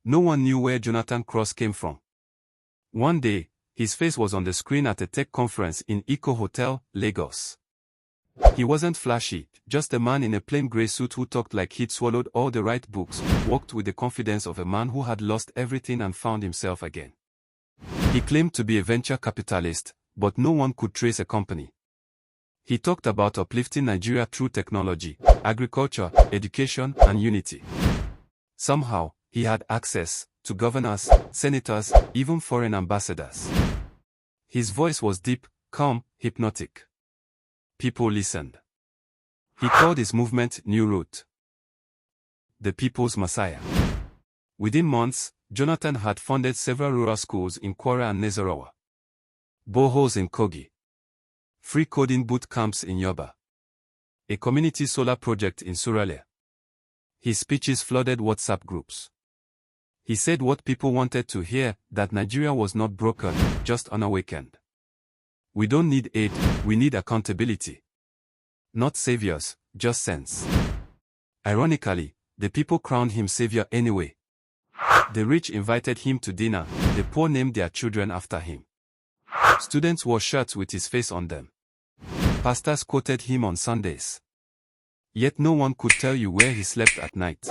No one knew where Jonathan Cross came from. One day, his face was on the screen at a tech conference in Eco Hotel, Lagos. He wasn't flashy, just a man in a plain grey suit who talked like he'd swallowed all the right books, walked with the confidence of a man who had lost everything and found himself again. He claimed to be a venture capitalist, but no one could trace a company. He talked about uplifting Nigeria through technology, agriculture, education, and unity. Somehow, he had access to governors, senators, even foreign ambassadors. His voice was deep, calm, hypnotic. People listened. He called his movement New Route, the People's Messiah. Within months, Jonathan had funded several rural schools in Kwara and Nasarawa, boreholes in Kogi, free coding boot camps in Yoba, a community solar project in Suralere. His speeches flooded WhatsApp groups. He said what people wanted to hear, that Nigeria was not broken, just unawakened. We don't need aid, we need accountability. Not saviors, just sense. Ironically, the people crowned him savior anyway. The rich invited him to dinner, the poor named their children after him. Students wore shirts with his face on them. Pastors quoted him on Sundays. Yet no one could tell you where he slept at night.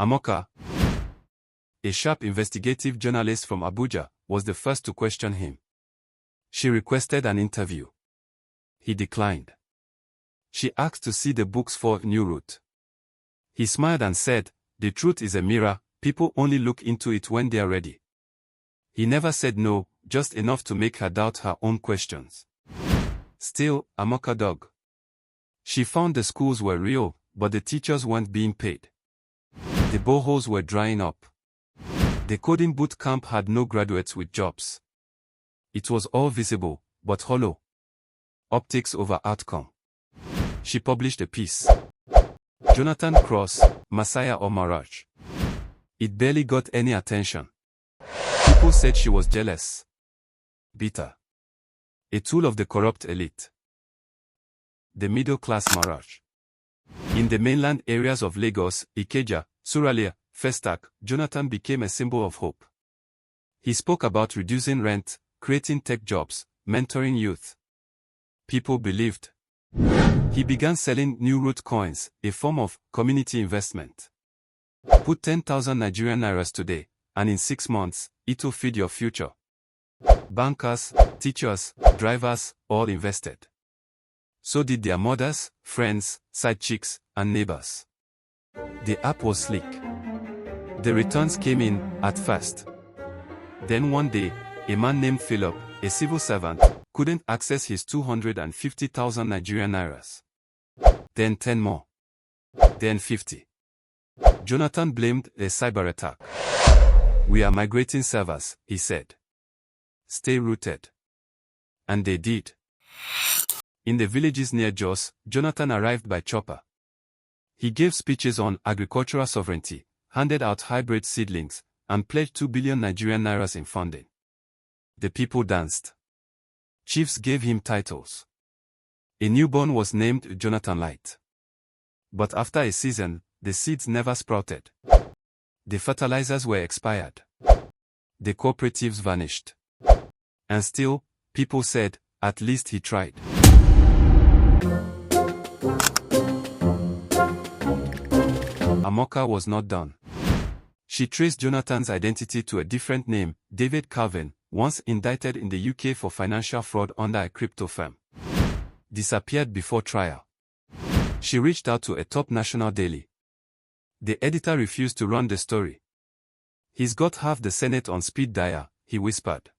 Amoka, a sharp investigative journalist from Abuja, was the first to question him. She requested an interview. He declined. She asked to see the books for New Route. He smiled and said, "The truth is a mirror, people only look into it when they are ready." He never said no, just enough to make her doubt her own questions. Still, Amoka dug. She found the schools were real, but the teachers weren't being paid. The boreholes were drying up. The coding boot camp had no graduates with jobs. It was all visible, but hollow. Optics over outcome. She published a piece. Jonathan Cross, Messiah or Mirage. It barely got any attention. People said she was jealous. Bitter. A tool of the corrupt elite. The middle-class mirage. In the mainland areas of Lagos, Ikeja, Suralere, Festac, Jonathan became a symbol of hope. He spoke about reducing rent, creating tech jobs, mentoring youth. People believed. He began selling New Route coins, a form of community investment. Put 10,000 Nigerian Nairas today, and in 6 months, it'll feed your future. Bankers, teachers, drivers, all invested. So did their mothers, friends, side chicks, and neighbors. The app was sleek. The returns came in, at first. Then one day, a man named Philip, a civil servant, couldn't access his 250,000 Nigerian Nairas. Then 10 more. Then 50. Jonathan blamed a cyber attack. "We are migrating servers," he said. "Stay rooted." And they did. In the villages near Jos, Jonathan arrived by chopper. He gave speeches on agricultural sovereignty, handed out hybrid seedlings, and pledged 2 billion Nigerian Nairas in funding. The people danced. Chiefs gave him titles. A newborn was named Jonathan Light. But after a season, the seeds never sprouted. The fertilizers were expired. The cooperatives vanished. And still, people said, at least he tried. Amoka was not done. She traced Jonathan's identity to a different name, David Calvin, once indicted in the UK for financial fraud under a crypto firm. Disappeared before trial. She reached out to a top national daily. The editor refused to run the story. "He's got half the Senate on speed dial," he whispered.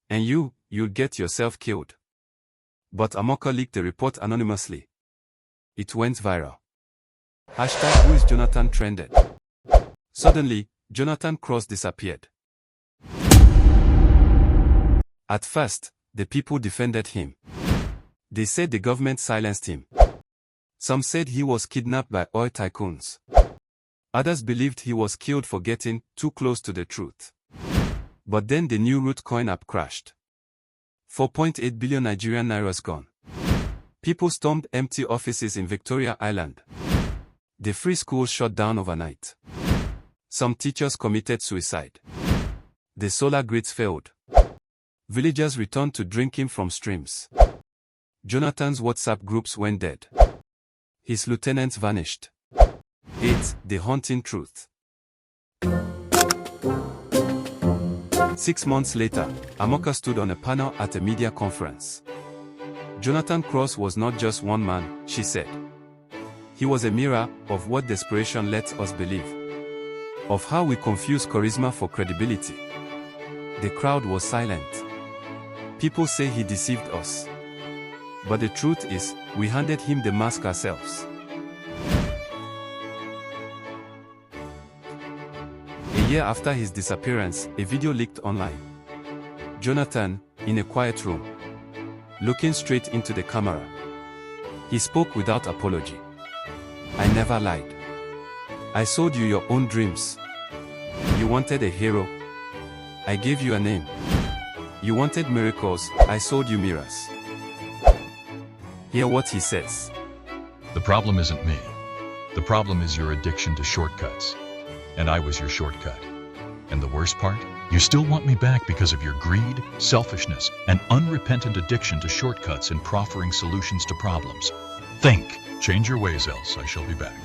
"And you'll get yourself killed." But Amoka leaked the report anonymously. It went viral. Who is Jonathan trended. Suddenly, Jonathan Cross disappeared. At first, the people defended him. They said the government silenced him. Some said he was kidnapped by oil tycoons. Others believed he was killed for getting too close to the truth. But then the new Root coin app crashed. 4.8 billion Nigerian nairas gone. People stormed empty offices in Victoria Island. The free schools shut down overnight. Some teachers committed suicide. The solar grids failed. Villagers returned to drinking from streams. Jonathan's WhatsApp groups went dead. His lieutenants vanished. 8. The haunting truth. 6 months later, Amoka stood on a panel at a media conference. Jonathan Cross was not just one man, she said. He was a mirror of what desperation lets us believe. Of how we confuse charisma for credibility. The crowd was silent. People say he deceived us. But the truth is, we handed him the mask ourselves. A year after his disappearance, a video leaked online. Jonathan, in a quiet room, looking straight into the camera. He spoke without apology. I never lied. I sold you your own dreams. You wanted a hero. I gave you a name. You wanted miracles. I sold you mirrors. Hear what he says. The problem isn't me. The problem is your addiction to shortcuts. And I was your shortcut. And the worst part? You still want me back because of your greed, selfishness, and unrepentant addiction to shortcuts and proffering solutions to problems. Think. Change your ways, else I shall be back.